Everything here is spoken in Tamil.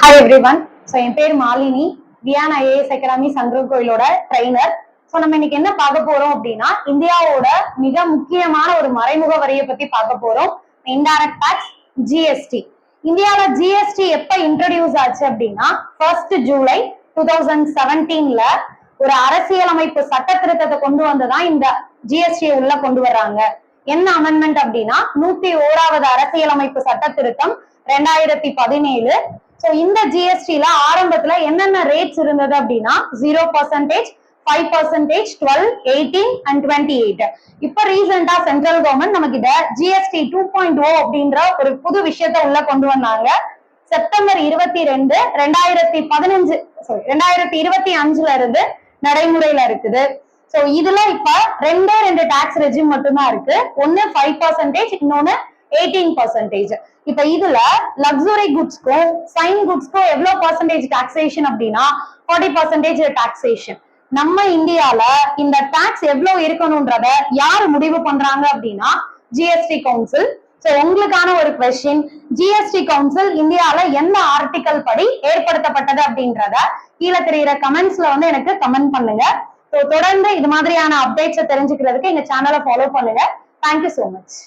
Hi everyone. So என் பேர் மாலினி, வியான் ஐஏஎஸ் அகாடமி சங்கரன் கோயிலோட ட்ரெயினர். ஸோ நம்ம இன்னைக்கு என்ன பார்க்க போறோம் அப்படின்னா, இந்தியாவோட மிக முக்கியமான ஒரு மறைமுக வரியை பத்தி பார்க்க போறோம். Indirect tax, GST. இந்தியாவில ஜிஎஸ்டி எப்ப இன்ட்ரோடியூஸ் ஆச்சு அப்படின்னா 1 ஜூலை 2017ல ஒரு அரசியலமைப்பு சட்ட திருத்தத்தை கொண்டு வந்துதான் இந்த ஜிஎஸ்டி உள்ள கொண்டு வர்றாங்க. என்ன அமெண்ட்மெண்ட் அப்படின்னா 101வது அரசியலமைப்பு சட்ட திருத்தம் 2017. சோ இந்த ஜிஎஸ்டில ஆரம்பத்துல என்னென்ன ரேட்ஸ் இருந்தது அப்படின்னா 0%, 5%, 12, 18 and 28. இப்ப ரீசெண்டா சென்ட்ரல் கவர்மெண்ட் நம்ம கிட்ட ஜிஎஸ்டி 2.0 அப்படின்ற ஒரு புது விஷயத்த உள்ள கொண்டு வந்தாங்க. செப்டம்பர் 22, 2025ல இருந்து நடைமுறையில இருக்குது. சோ இதுல இப்ப ரெண்டு டாக்ஸ் ரெஜிம் மட்டும்தான் இருக்கு. ஒன்னு 5%, இன்னொன்னு 18%. இப்ப இதுல லக்ஸுரி குட்ஸ்க்கும் ஃபைன் குட்ஸ்க்கும் எவ்வளவு பர்சன்டேஜ் டாக்ஸேஷன் அப்படின்னா 40% டாக்ஸேஷன். நம்ம இந்தியால இந்த டாக்ஸ் எவ்வளவு இருக்கணும்ன்றத யாரு முடிவு பண்றாங்க அப்படின்னா ஜிஎஸ்டி கவுன்சில். சோ உங்களுக்கான ஒரு கொஸ்டின், ஜிஎஸ்டி கவுன்சில் இந்தியால எந்த ஆர்டிகல் படி ஏற்படுத்தப்பட்டது அப்படின்றத கீழே தெரியுற கமெண்ட்ஸ்ல வந்து எனக்கு கமெண்ட் பண்ணுங்க. தொடர்ந்து இது மாதிரியான அப்டேட்ஸை தெரிஞ்சுக்கிறதுக்கு எங்க சேனலை ஃபாலோ பண்ணுங்க. Thank you so much.